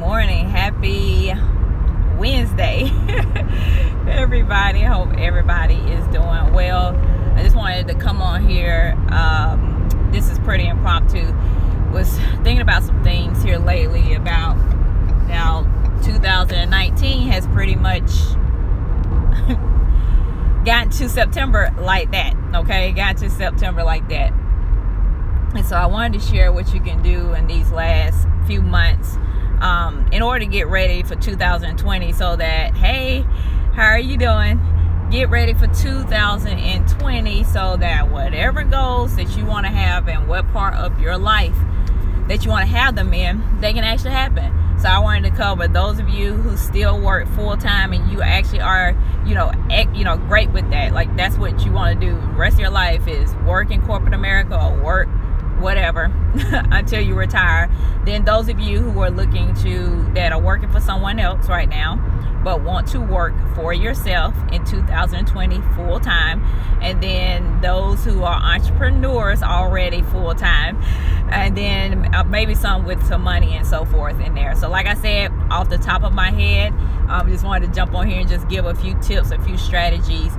morning. Happy Wednesday. Everybody, hope everybody is doing well. I just wanted to come on here. This is pretty impromptu. Was thinking about some things here lately about now 2019 has pretty much gotten to September like that. Okay, got to September like that. And so I wanted to share what you can do in these last few months in order to get ready for 2020, so that, hey, how are you doing? Get ready for 2020 so that whatever goals that you want to have and what part of your life that you want to have them in, they can actually happen. So I wanted to cover those of you who still work full time and you actually are, great with that. Like, that's what you want to do. The rest of your life is work in corporate America or work whatever until you retire. Then those of you who are that are working for someone else right now but want to work for yourself in 2020 full time, and then those who are entrepreneurs already full time, and then maybe some with some money and so forth in there. So like I said, off the top of my head, just wanted to jump on here and just give a few tips, a few strategies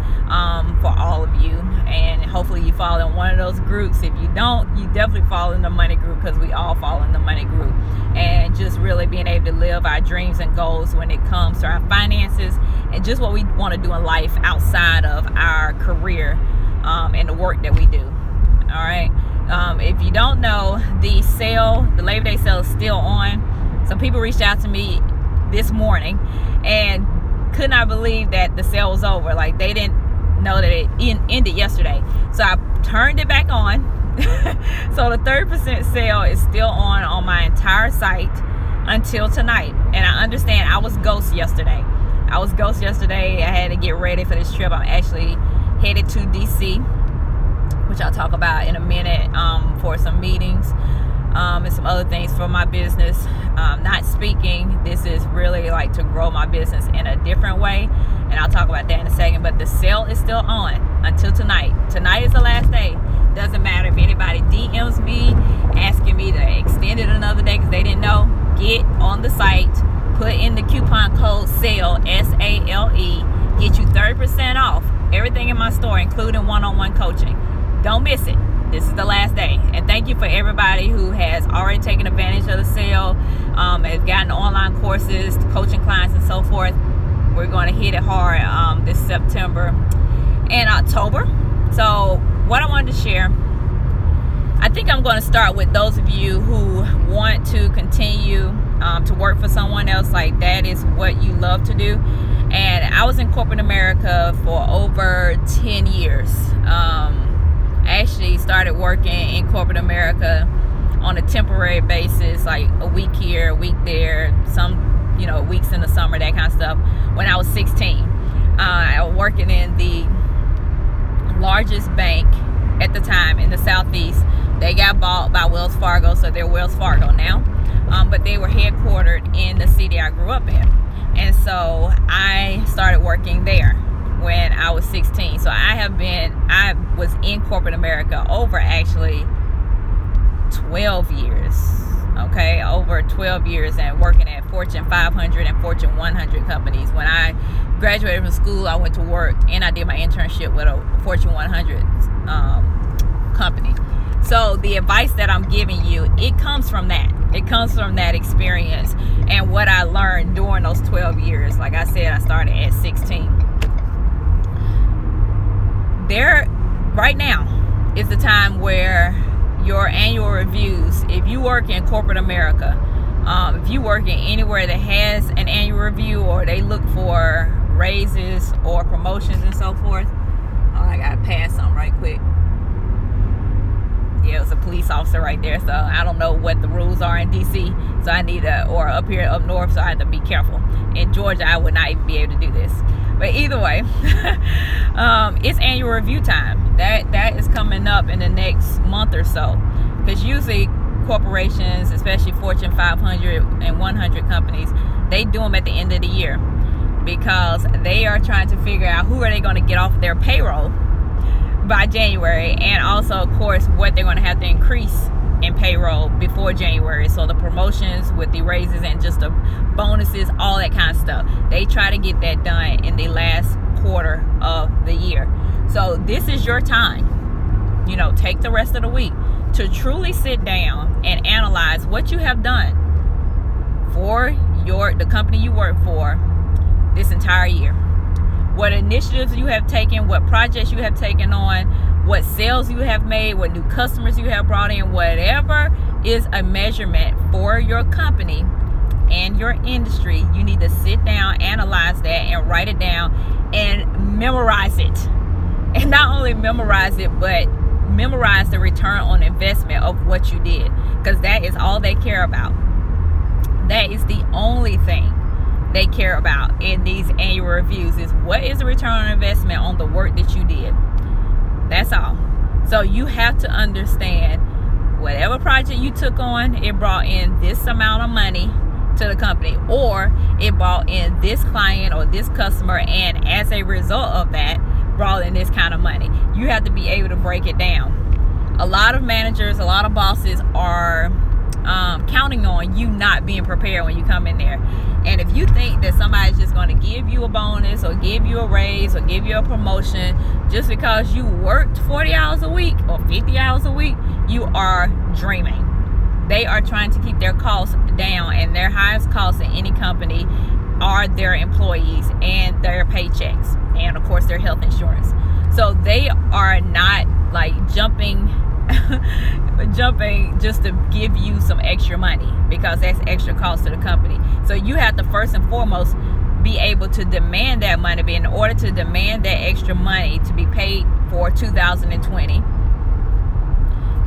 for all of you, and hopefully you fall in one of those groups. If you don't, you definitely fall in the money group, because we all fall in the money group. And just really being able to live our dreams and goals when it comes to our finances and just what we want to do in life outside of our career and the work that we do. All right. If you don't know, the Labor Day sale is still on. Some people reached out to me this morning and could not believe that the sale was over. Like, they didn't know that it ended yesterday. So I turned it back on. So the 30% sale is still on my entire site until tonight. And I understand I was ghost yesterday. I had to get ready for this trip. I'm actually headed to DC, which I'll talk about in a minute, for some meetings and some other things for my business. Not speaking. This is really like to grow my business in a different way, and I'll talk about that in a second. But the sale is still on until tonight. Tonight is the last day. Doesn't matter if anybody DMs me asking me to extend it another day because they didn't know. Get on the site, put in the coupon code SALE, SALE, get you 30% off everything in my store, including one-on-one coaching. Don't miss it. This is the last day. And thank you for everybody who has already taken advantage of the sale, has gotten online courses, coaching clients, and so forth. We're going to hit it hard this September and October. So what I wanted to share, I think I'm going to start with those of you who want to continue to work for someone else. Like, that is what you love to do. And I was in corporate America for over 10 years. I actually started working in corporate America on a temporary basis, like a week here, a week there, some weeks in the summer, that kind of stuff, when I was 16. I was working in the largest bank at the time in the Southeast. They got bought by Wells Fargo, so they're Wells Fargo now, but they were headquartered in the city I grew up in. And so I started working there when I was 16. So I was in corporate America over actually 12 years. Okay, over 12 years, and working at Fortune 500 and Fortune 100 companies. When I graduated from school, I went to work and I did my internship with a Fortune 100 company. So the advice that I'm giving you, it comes from that. It comes from that experience and what I learned during those 12 years. Like I said, I started at 16. Right now is the time where your annual reviews, if you work in corporate America, if you work in anywhere that has an annual review, or they look for raises or promotions and so forth. Oh, I gotta pass something right quick. Yeah, it was a police officer right there, so I don't know what the rules are in DC, so I need or up here up north, so I have to be careful. In Georgia, I would not even be able to do this. But either way, it's annual review time. That is coming up in the next month or so, because usually corporations, especially Fortune 500 and 100 companies, they do them at the end of the year, because they are trying to figure out who are they going to get off their payroll by January, and also, of course, what they're going to have to increase in payroll before January. So the promotions with the raises and just the bonuses, all that kind of stuff, they try to get that done in the last quarter of the year. So this is your time. Take the rest of the week to truly sit down and analyze what you have done for the company you work for this entire year. What initiatives you have taken, what projects you have taken on, what sales you have made, what new customers you have brought in, whatever is a measurement for your company and your industry. You need to sit down, analyze that, and write it down and memorize it. And not only memorize it, but memorize the return on investment of what you did, because that is all they care about. That is the only thing they care about in these annual reviews, is what is the return on investment on the work that you did. That's all. So you have to understand, whatever project you took on, it brought in this amount of money to the company, or it brought in this client or this customer, and as a result of that, brought in this kind of money. You have to be able to break it down. A lot of managers, a lot of bosses are counting on you not being prepared when you come in there. And if you think that somebody's just going to give you a bonus or give you a raise or give you a promotion just because you worked 40 hours a week or 50 hours a week, you are dreaming. They are trying to keep their costs down, and their highest costs in any company are their employees and their paychecks, and of course their health insurance. So they are not like jumping just to give you some extra money, because that's extra cost to the company. So you have to first and foremost be able to demand that money. But in order to demand that extra money to be paid for 2020,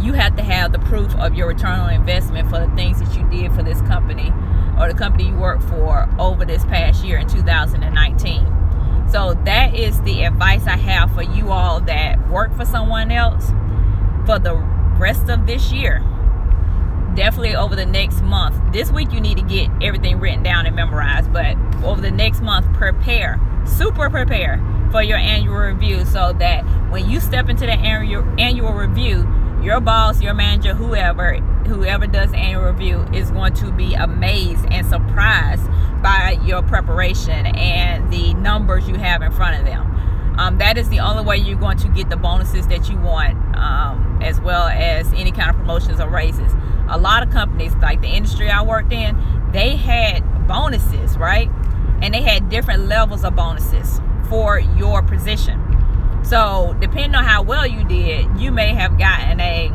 you have to have the proof of your return on investment for the things that you did for this company or the company you work for over this past year in 2019. So that is the advice I have for you all that work for someone else for the rest of this year. Definitely over the next month. This week you need to get everything written down and memorized, but over the next month, super prepare for your annual review, so that when you step into the annual review, your boss, your manager, whoever does the annual review is going to be amazed and surprised by your preparation and the numbers you have in front of them. That is the only way you're going to get the bonuses that you want, as well as any kind of promotions or raises. A lot of companies, like the industry I worked in, they had bonuses, right? And they had different levels of bonuses for your position. So depending on how well you did, you may have gotten a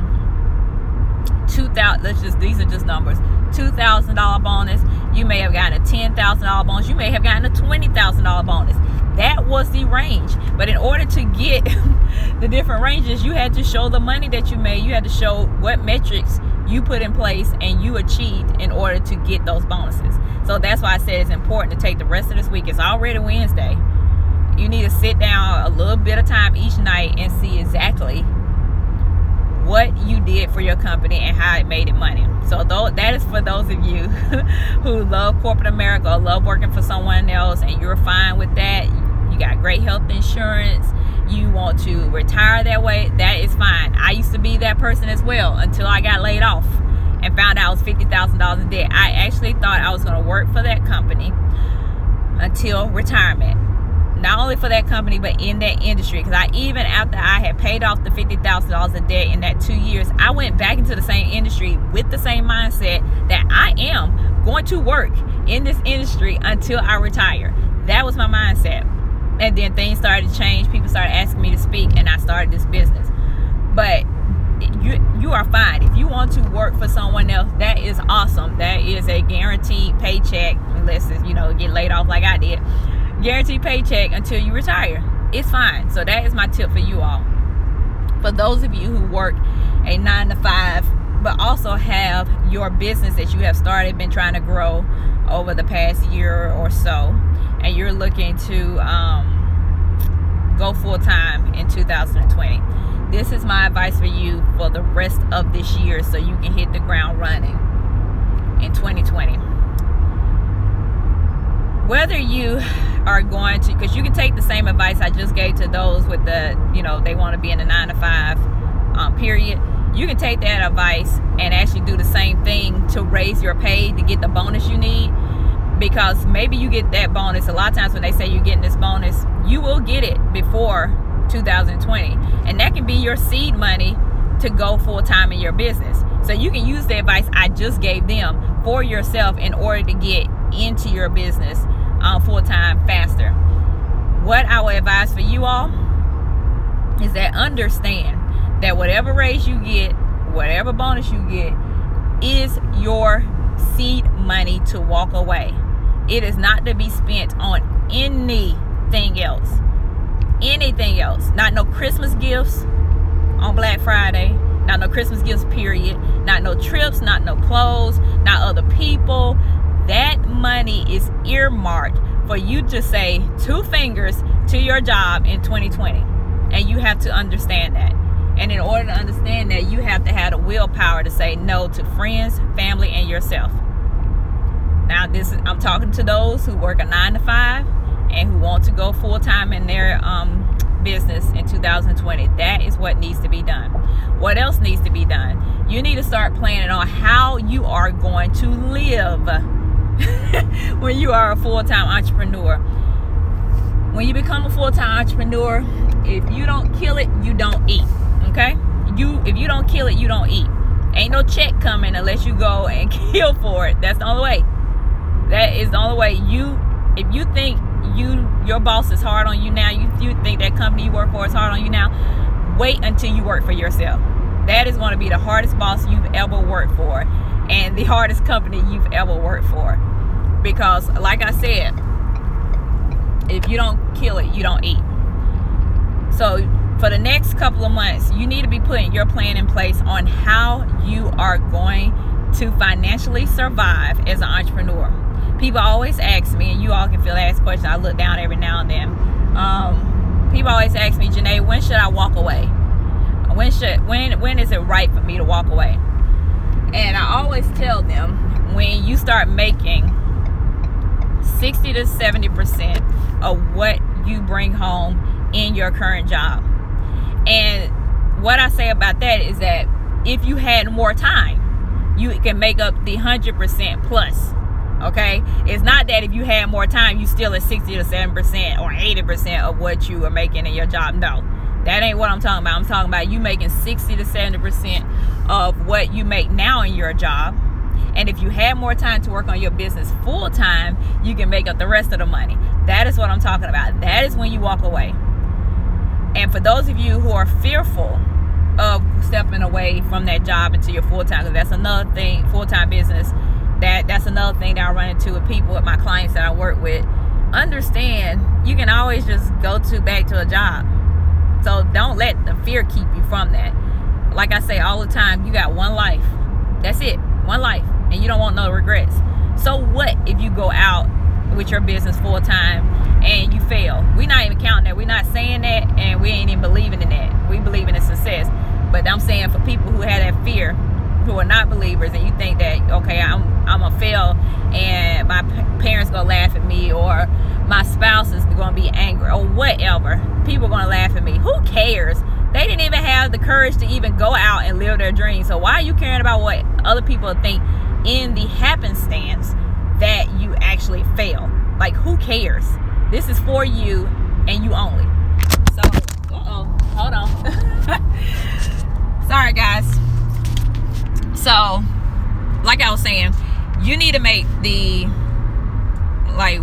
these are just numbers, $2,000 bonus. You may have gotten a $10,000 bonus. You may have gotten a $20,000 bonus. That was the range. But in order to get the different ranges, you had to show the money that you made. You had to show what metrics you put in place and you achieved in order to get those bonuses. So that's why I said it's important to take the rest of this week. It's already Wednesday. You need to sit down a little bit of time each night and see exactly what you did for your company and how it made it money. So that is for those of you who love corporate America or love working for someone else, and you're fine with that. You got great health insurance. You want to retire that way. That is fine. I used to be that person as well until I got laid off and found out I was $50,000 in debt. I actually thought I was going to work for that company until retirement. Not only for that company, but in that industry. Because even after I had paid off the $50,000 of debt in that 2 years, I went back into the same industry with the same mindset that I am going to work in this industry until I retire. That was my mindset. And then things started to change. People started asking me to speak, and I started this business. But you are fine. If you want to work for someone else, that is awesome. That is a guaranteed paycheck, unless it's, get laid off like I did. Guaranteed paycheck until you retire. It's fine. So that is my tip for you all. For those of you who work a 9 to 5, but also have your business that you have started, been trying to grow over the past year or so, and you're looking to go full time in 2020. This is my advice for you for the rest of this year, so you can hit the ground running in 2020. Whether you are going to, because you can take the same advice I just gave to those with the, they want to be in a 9 to 5 period. you can take that advice and actually do the same thing to raise your pay to get the bonus you need. Because maybe you get that bonus. A lot of times when they say you're getting this bonus, you will get it before 2020. And that can be your seed money to go full time in your business. So you can use the advice I just gave them for yourself in order to get into your business full time faster. What I would advise for you all is that understand that whatever raise you get, whatever bonus you get, is your seed money to walk away. It is not to be spent on anything else. Anything else. Not no Christmas gifts on Black Friday. Not no Christmas gifts, period. Not no trips, not no clothes, not other people. That money is earmarked for you to say 2 fingers to your job in 2020. And you have to understand that. And in order to understand that, you have to have the willpower to say no to friends, family, and yourself. Now, I'm talking to those who work a 9 to 5 and who want to go full time in their business in 2020. That is what needs to be done. What else needs to be done? You need to start planning on how you are going to live when you are a full-time entrepreneur. When you become a full-time entrepreneur, if you don't kill it, you don't eat. Okay? If you don't kill it, you don't eat. Ain't no check coming unless you go and kill for it. That's the only way. That is the only way. If you think your boss is hard on you now, you think that company you work for is hard on you now, wait until you work for yourself. That is going to be the hardest boss you've ever worked for, and the hardest company you've ever worked for. Because, like I said, if you don't kill it, you don't eat. So for the next couple of months, you need to be putting your plan in place on how you are going to financially survive as an entrepreneur. People always ask me, and you all can feel asked questions. I look down every now and then. People always ask me, Janae, when should I walk away? When is it right for me to walk away? And I always tell them, when you start making 60 to 70% of what you bring home in your current job. And what I say about that is that if you had more time, you can make up the 100% plus. Okay, it's not that if you had more time, you still at 60 to 7% or 80% of what you are making in your job. No, that ain't what I'm talking about. I'm talking about you making 60 to 70% of what you make now in your job. And if you had more time to work on your business full time, you can make up the rest of the money. That is what I'm talking about. That is when you walk away. And for those of you who are fearful of stepping away from that job into your full time, because that's another thing, full time business. That's another thing that I run into with people, with my clients that I work with. Understand, you can always just go back to a job. So don't let the fear keep you from that. Like I say all the time, you got one life. That's it, one life, and you don't want no regrets. So what if you go out with your business full time and you fail? We're not even counting that. We're not saying that, and we ain't even believing in that. We believe in the success. But I'm saying for people who have that fear, who are not believers, and you think that, okay, I'm gonna fail and my parents gonna laugh at me, or my spouse is gonna be angry, or whatever, people are gonna laugh at me. Who cares? They didn't even have the courage to even go out and live their dreams. So why are you caring about what other people think in the happenstance that you actually fail? Like, who cares? This is for you and you only. So hold on. Sorry guys. So, like I was saying, you need to make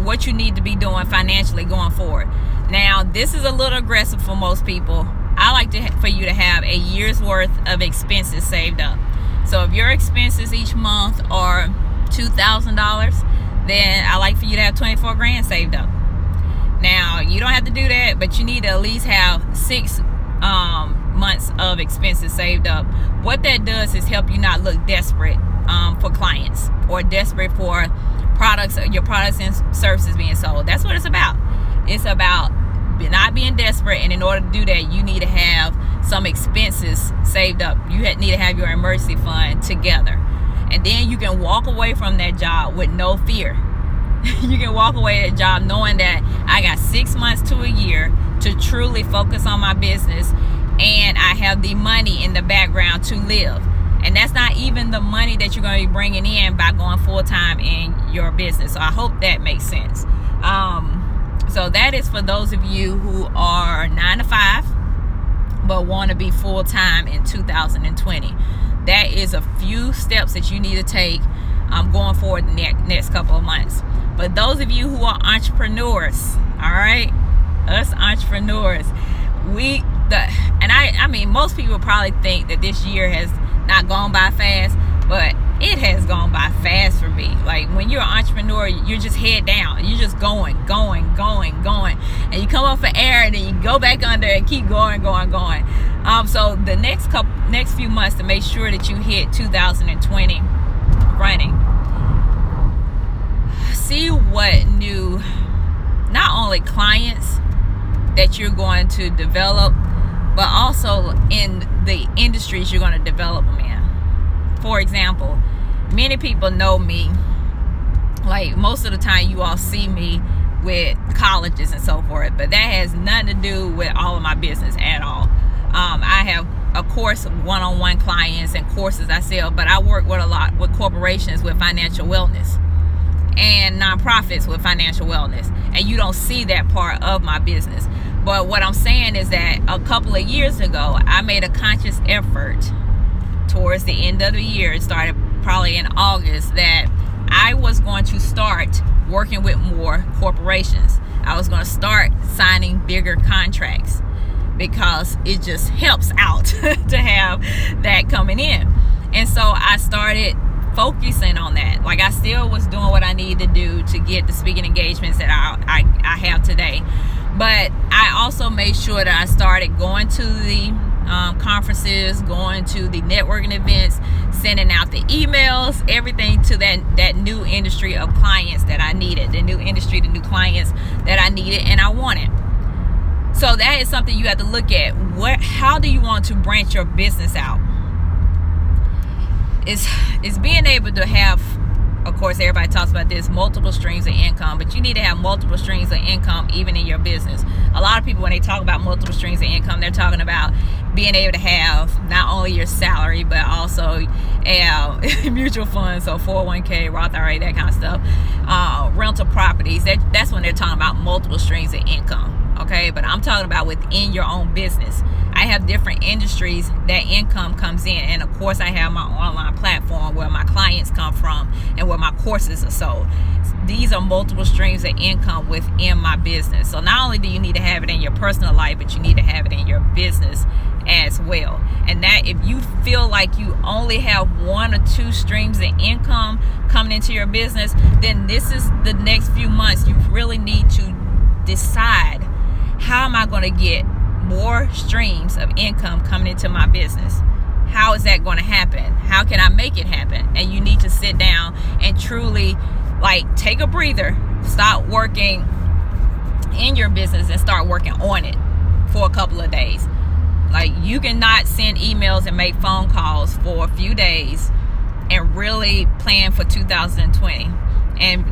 what you need to be doing financially going forward. Now, this is a little aggressive for most people. I like for you to have a year's worth of expenses saved up. So if your expenses each month are $2,000, then I like for you to have 24 grand saved up. Now, you don't have to do that, but you need to at least have 6 months of expenses saved up. What that does is help you not look desperate for clients, or desperate for your products and services being sold. That's what it's about. It's about not being desperate, and in order to do that, you need to have some expenses saved up. You need to have your emergency fund together, and then you can walk away from that job with no fear. You can walk away that job knowing that I got 6 months to a year to truly focus on my business and I have the money in the background to live. And that's not even the money that you're going to be bringing in by going full-time in your business. So I hope that makes sense. So that is for those of you who are 9 to 5 but want to be full-time in 2020. That is a few steps that you need to take going forward the next couple of months. But those of you who are entrepreneurs, all right, us entrepreneurs, I mean, most people probably think that this year has not gone by fast, but it has gone by fast for me. Like, when you're an entrepreneur, you're just head down. You're just going. And you come up for air and then you go back under and keep going. So the next few months, to make sure that you hit 2020 running, see what new, not only clients that you're going to develop, but also in the industries you're going to develop them in. For example, many people know me, like most of the time you all see me with colleges and so forth, but that has nothing to do with all of my business at all. I have, of course, one-on-one clients and courses I sell, but I work with a lot with corporations with financial wellness and nonprofits with financial wellness, and you don't see that part of my business. But what I'm saying is that a couple of years ago, I made a conscious effort towards the end of the year, it started probably in August, that I was going to start working with more corporations. I was going to start signing bigger contracts because it just helps out to have that coming in. And so I started focusing on that. Like, I still was doing what I needed to do to get the speaking engagements that I have today. But I also made sure that I started going to the conferences, going to the networking events, sending out the emails, everything to that new industry of clients that I needed, the new clients that I needed and I wanted. So that is something you have to look at. How do you want to branch your business out? It's being able to have, of course, everybody talks about this, multiple streams of income, but you need to have multiple streams of income even in your business. A lot of people, when they talk about multiple streams of income, they're talking about being able to have not only your salary, but also mutual funds, so 401k, Roth IRA, that kind of stuff, rental properties. That's when they're talking about multiple streams of income. Okay, but I'm talking about within your own business. I have different industries that income comes in, and of course I have my online platform where my clients come from and where my courses are sold. These are multiple streams of income within my business. So not only do you need to have it in your personal life, but you need to have it in your business as well. And that, if you feel like you only have one or two streams of income coming into your business, then this is the next few months you really need to decide, how am I going to get more streams of income coming into my business? How is that going to happen? How can I make it happen? And you need to sit down and truly, like, take a breather, stop working in your business and start working on it for a couple of days. Like, you cannot send emails and make phone calls for a few days and really plan for 2020 and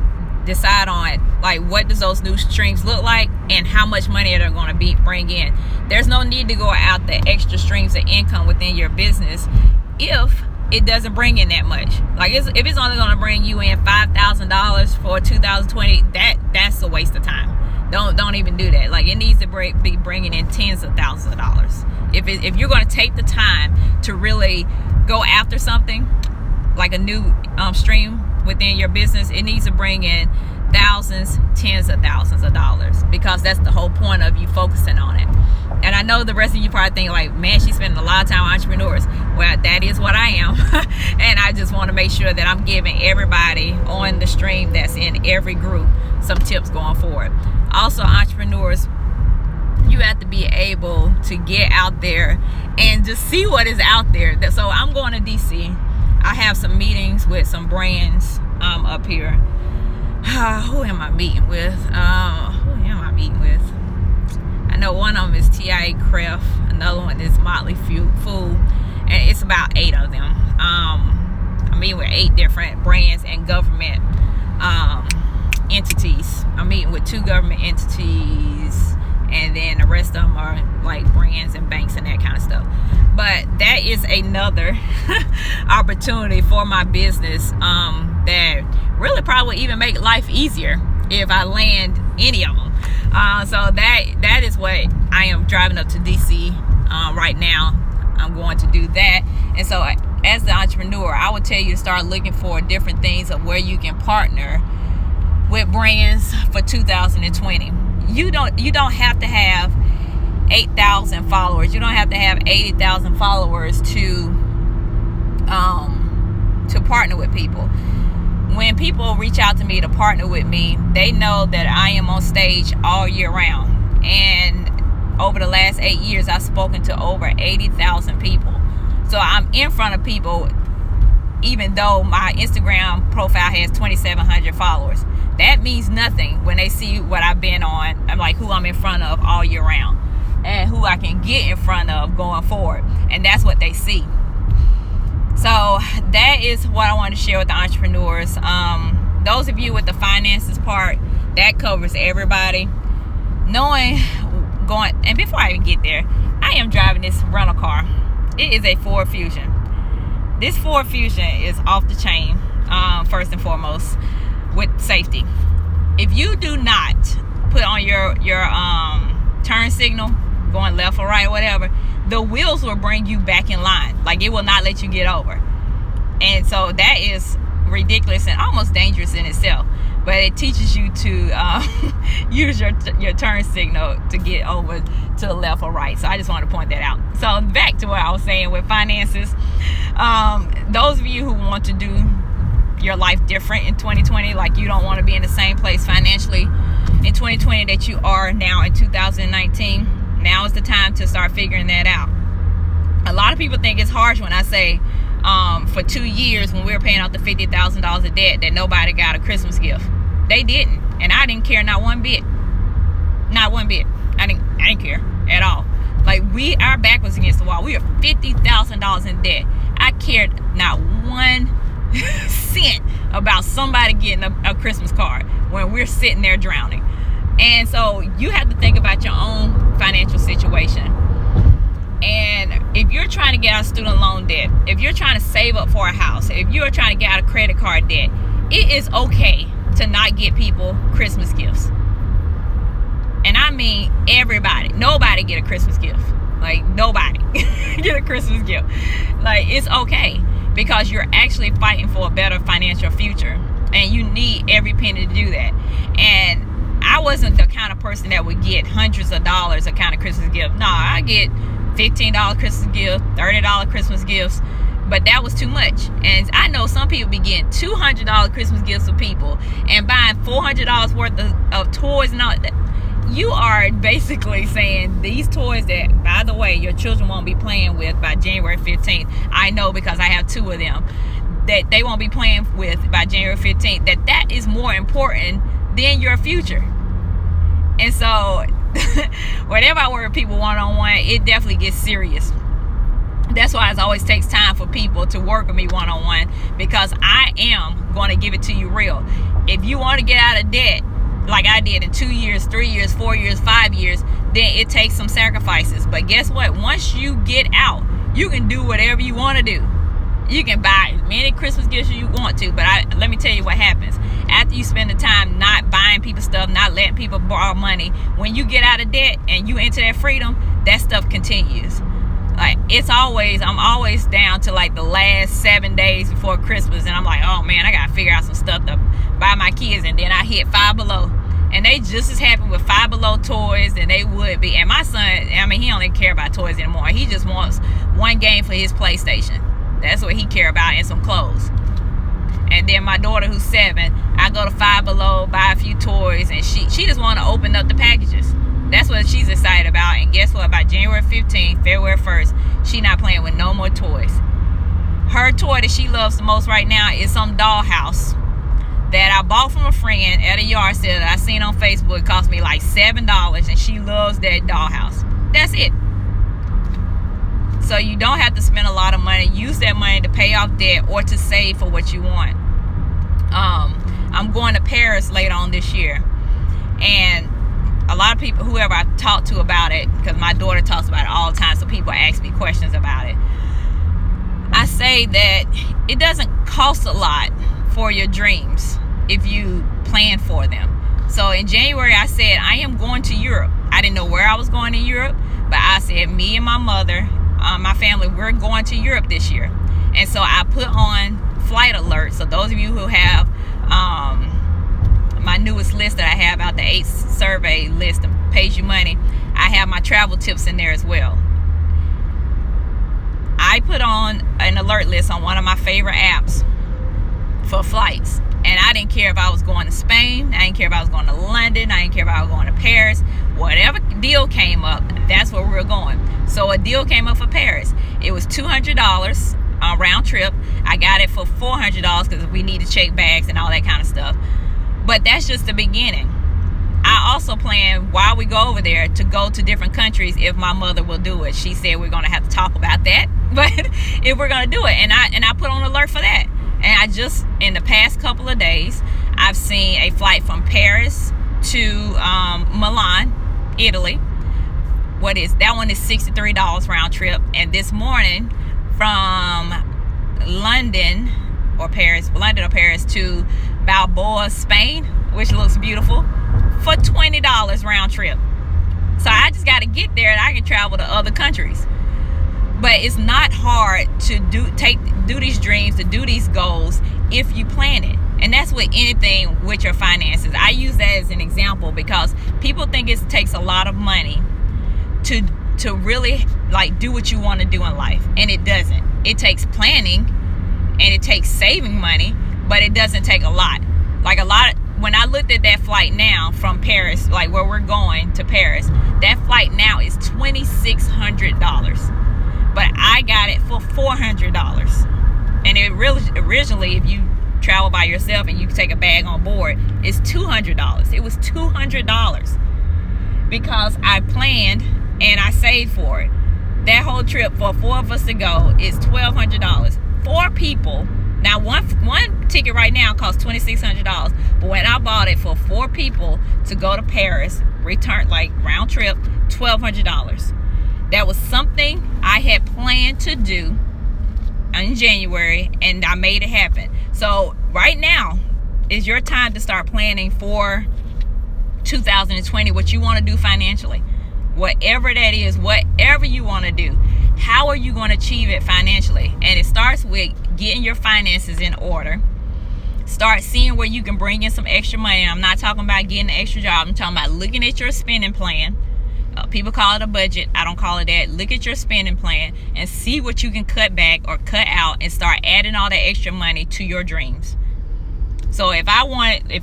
decide on, like, what does those new streams look like and how much money they're going to bring in. There's no need to go out the extra streams of income within your business if it doesn't bring in that much. Like, if it's only going to bring you in $5,000 for 2020, that's a waste of time. Don't even do that. Like, it needs to be bringing in tens of thousands of dollars. If you're going to take the time to really go after something like a new stream within your business, it needs to bring in thousands, tens of thousands of dollars, because that's the whole point of you focusing on it. And I know the rest of you probably think, like, man, she's spending a lot of time on entrepreneurs. Well, that is what I am. And I just want to make sure that I'm giving everybody on the stream that's in every group some tips going forward. Also, entrepreneurs, you have to be able to get out there and just see what is out there. So I'm going to DC. I have some meetings with some brands up here. Who am I meeting with? I know one of them is TIA Craft. Another one is Motley Fool. And it's about 8 of them. I'm meeting with 8 different brands and government entities. I'm meeting with 2 government entities and then the rest of them are like brands and banks and that kind of stuff. But that is another opportunity for my business that really probably even make life easier if I land any of them. So that is what I am driving up to DC right now. I'm going to do that. And so as the entrepreneur, I would tell you to start looking for different things of where you can partner with brands for 2020. You don't have to have 8,000 followers. You don't have to have 80,000 followers to partner with people. When people reach out to me to partner with me, they know that I am on stage all year round. And over the last 8 years, I've spoken to over 80,000 people. So I'm in front of people, even though my Instagram profile has 2,700 followers. That means nothing when they see what I've been on. I'm like who I'm in front of all year round and who I can get in front of going forward. And that's what they see. So that is what I want to share with the entrepreneurs. Those of you with the finances part, that covers everybody. And before I even get there, I am driving this rental car. It is a Ford Fusion. This Ford Fusion is off the chain, first and foremost, with safety. If you do not put on your turn signal, going left or right or whatever, the wheels will bring you back in line. Like, it will not let you get over. And so that is ridiculous and almost dangerous in itself. But it teaches you to use your turn signal to get over to the left or right. So I just want to point that out. So back to what I was saying with finances. Those of you who want to do your life different in 2020, like you don't want to be in the same place financially in 2020 that you are now in 2019, now is the time to start figuring that out. A lot of people think it's harsh when I say for 2 years when we were paying off the $50,000 of debt that nobody got a Christmas gift. They didn't, and I didn't care not one bit. Not one bit. I didn't care at all. Like, our back was against the wall. We were $50,000 in debt. I cared not 1 cent about somebody getting a Christmas card when we're sitting there drowning. And so you have to think about your own financial situation. And if you're trying to get out of student loan debt, if you're trying to save up for a house, if you're trying to get out of credit card debt, it is okay to not get people Christmas gifts. And I mean everybody. Nobody get a Christmas gift. Like, nobody get a Christmas gift. Like, it's okay, because you're actually fighting for a better financial future, and you need every penny to do that. And I wasn't the kind of person that would get hundreds of dollars a kind of Christmas gift. No, I get $15 Christmas gift, $30 Christmas gifts, but that was too much. And I know some people be getting $200 Christmas gifts for people and buying $400 worth of toys and all that. You are basically saying these toys that, by the way, your children won't be playing with by January 15th. I know, because I have 2 of them, that they won't be playing with by January 15th. That is more important than your future. And so whenever I work with people one-on-one, it definitely gets serious. That's why it always takes time for people to work with me one-on-one, because I am going to give it to you real. If you want to get out of debt, like I did in 2 years, 3 years, 4 years, 5 years, then it takes some sacrifices. But guess what? Once you get out, you can do whatever you want to do. You can buy as many Christmas gifts as you want to, but let me tell you what happens. After you spend the time not buying people stuff, not letting people borrow money, when you get out of debt and you enter that freedom, that stuff continues. Like, I'm always down to like the last 7 days before Christmas, and I'm like, oh man, I gotta figure out some stuff to buy my kids, and then I hit Five Below, and they just as happy with Five Below toys than they would be. And my son, I mean, he don't even care about toys anymore. He just wants one game for his PlayStation. That's what he care about, and some clothes. And then my daughter, who's 7, I go to Five Below, buy a few toys, and she just want to open up the packages. That's what she's excited about. And guess what? By January 15th, February 1st, she not playing with no more toys. Her toy that she loves the most right now is some dollhouse that I bought from a friend at a yard sale that I seen on Facebook. It cost me like $7, and she loves that dollhouse. That's it. So you don't have to spend a lot of money. Use that money to pay off debt or to save for what you want. I'm going to Paris later on this year, and a lot of people, whoever I talk to about it, because my daughter talks about it all the time, so people ask me questions about it. I say that it doesn't cost a lot for your dreams if you plan for them. So in January, I said, I am going to Europe. I didn't know where I was going in Europe, but I said, me and my mother, my family, we're going to Europe this year. And so I put on flight alerts. So those of you who have my newest list that I have out, the 8 survey list that pays you money, I have my travel tips in there as well. I put on an alert list on one of my favorite apps for flights. And I didn't care if I was going to Spain. I didn't care if I was going to London. I didn't care if I was going to Paris. Whatever deal came up, that's where we were going. So a deal came up for Paris. It was $200 round trip. I got it for $400 because we need to check bags and all that kind of stuff. But that's just the beginning. I also plan, while we go over there, to go to different countries if my mother will do it. She said we're going to have to talk about that, but if we're going to do it, and I put on alert for that. And I just, in the past couple of days, I've seen a flight from Paris to Milan, Italy. That one is $63 round trip. And this morning from London or Paris to Balboa, Spain, which looks beautiful, for $20 round trip. So I just got to get there and I can travel to other countries. But it's not hard to do these dreams, to do these goals if you plan it. And that's with anything with your finances. I use that as an example because people think it takes a lot of money to really like do what you want to do in life. And it doesn't. It takes planning and it takes saving money, but it doesn't take a lot. When I looked at that flight now from Paris, like where we're going to Paris, that flight now is $2,600. But I got it for $400. And it really, originally, if you travel by yourself and you take a bag on board, it's $200. It was $200 because I planned and I saved for it. That whole trip for 4 of us to go is $1,200. 4 people. Now, one ticket right now costs $2,600. But when I bought it for 4 people to go to Paris, return, like round trip, $1,200. That was something I had planned to do in January, and I made it happen. So right now is your time to start planning for 2020, what you want to do financially. Whatever that is, whatever you want to do, how are you going to achieve it financially? And it starts with getting your finances in order. Start seeing where you can bring in some extra money. I'm not talking about getting an extra job. I'm talking about looking at your spending plan. People call it a budget. I don't call it that. Look at your spending plan and see what you can cut back or cut out and start adding all that extra money to your dreams. So if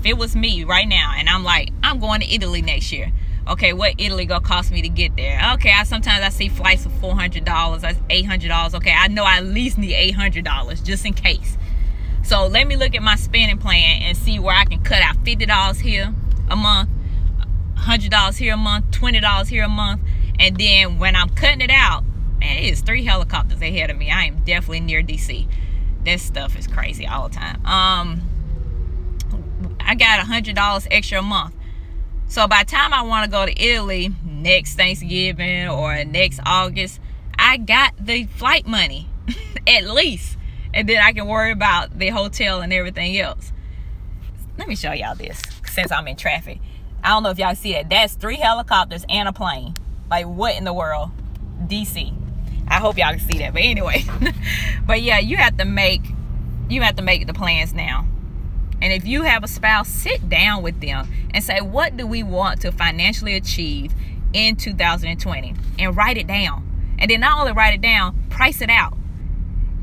it was me right now and I'm like, I'm going to Italy next year. Okay, what Italy gonna cost me to get there? Okay, sometimes I see flights for $400, that's $800. Okay, I know I at least need $800 just in case. So let me look at my spending plan and see where I can cut out $50 here a month, $100 here a month, $20 here a month. And then when I'm cutting it out, man, it is 3 helicopters ahead of me. I am definitely near DC. This stuff is crazy all the time. I got $100 extra a month. So by the time I want to go to Italy next Thanksgiving or next August, I got the flight money at least. And then I can worry about the hotel and everything else. Let me show y'all this since I'm in traffic. I don't know if y'all see that. That's 3 helicopters and a plane. Like, what in the world? DC. I hope y'all can see that. But anyway. But yeah, you have to make the plans now. And if you have a spouse, sit down with them and say, what do we want to financially achieve in 2020? And write it down. And then not only write it down, price it out.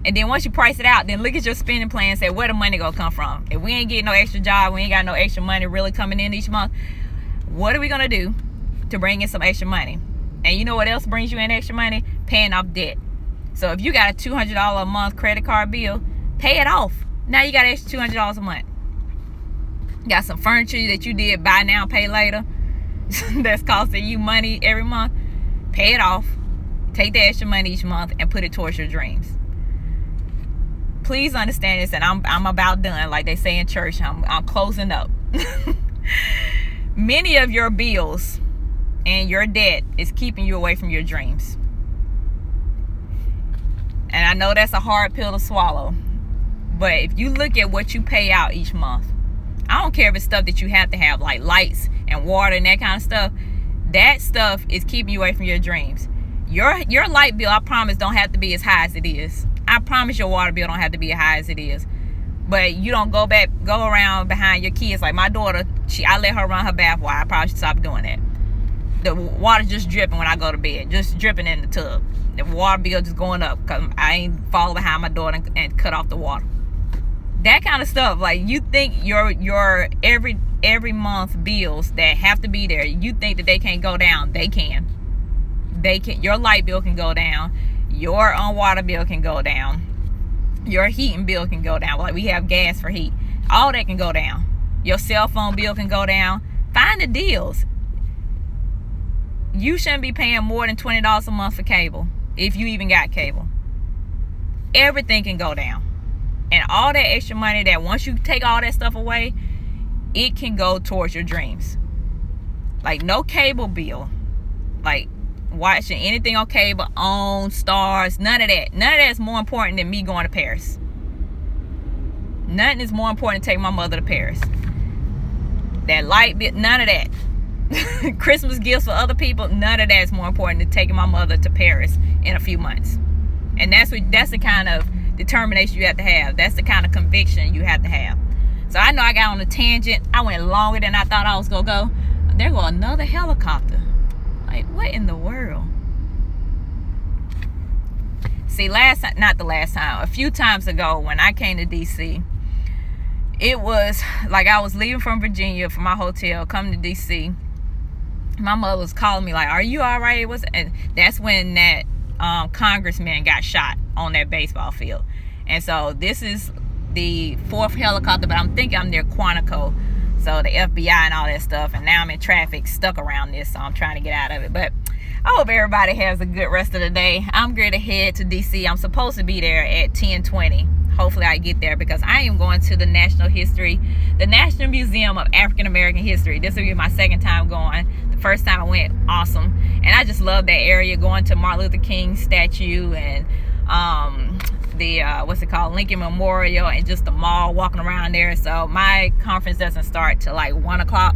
And then once you price it out, then look at your spending plan and say, where the money gonna come from? If we ain't getting no extra job, we ain't got no extra money really coming in each month, what are we gonna do to bring in some extra money? And you know what else brings you in extra money? Paying off debt. So if you got a $200 a month credit card bill, pay it off. Now you got extra $200 a month. Got some furniture that you did buy now, pay later, that's costing you money every month. Pay it off. Take the extra money each month and put it towards your dreams. Please understand this, and I'm about done. Like they say in church, I'm closing up. Many of your bills and your debt is keeping you away from your dreams. And I know that's a hard pill to swallow, but if you look at what you pay out each month, I don't care if it's stuff that you have to have, like lights and water and that kind of stuff. That stuff is keeping you away from your dreams. Your light bill, I promise, don't have to be as high as it is. I promise your water bill don't have to be as high as it is. But you don't go around behind your kids. Like my daughter, I let her run her bath water. I probably should stop doing that. The water just dripping when I go to bed, just dripping in the tub. The water bill just going up because I ain't fall behind my daughter and cut off the water. That kind of stuff. Like, you think your every month bills that have to be there, you think that they can't go down. They can. Your light bill can go down. Your water bill can go down. Your heating bill can go down. Like, we have gas for heat. All that can go down. Your cell phone bill can go down. Find the deals. You shouldn't be paying more than $20 a month for cable, if you even got cable. Everything can go down. And all that extra money, that once you take all that stuff away, it can go towards your dreams. Like, no cable bill. Like, watching anything on cable, on Stars, none of that. None of that is more important than me going to Paris. Nothing is more important than taking my mother to Paris. That light bill, none of that. Christmas gifts for other people, none of that is more important than taking my mother to Paris in a few months. And that's the kind of determination you have to have. That's the kind of conviction you have to have. So I know I got on a tangent. I went longer than I thought I was gonna go. There go another helicopter. Like, what in the world? See, a few times ago when I came to DC, it was like I was leaving from Virginia from my hotel, coming to DC. My mother was calling me like, "Are you all right?" And that's when that congressman got shot on that baseball field. And so this is the 4th helicopter, but I'm thinking I'm near Quantico, so the FBI and all that stuff. And now I'm in traffic, stuck around this, so I'm trying to get out of it. But I hope everybody has a good rest of the day. I'm going to head to DC. I'm supposed to be there at 10:20. Hopefully I get there, because I am going to the National Museum of African American History. This will be my 2nd time going. The first time I went, awesome. And I just love that area, going to Martin Luther King statue and the Lincoln Memorial, and just the mall, walking around there. So my conference doesn't start till like 1 o'clock.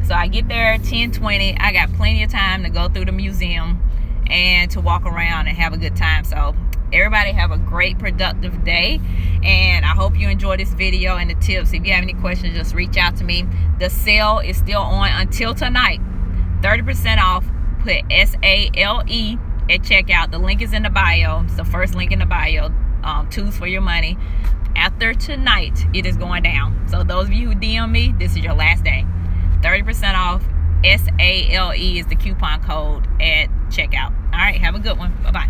So I get there at 10:20. I got plenty of time to go through the museum and to walk around and have a good time. So everybody have a great, productive day, and I hope you enjoy this video and the tips. If you have any questions, just reach out to me. The sale is still on until tonight. 30% off. Put SALE at checkout. The link is in the bio. It's the first link in the bio. Tools for your money. After tonight, it is going down. So those of you who DM me, this is your last day. 30% off. SALE is the coupon code at checkout. All right, have a good one. Bye-bye.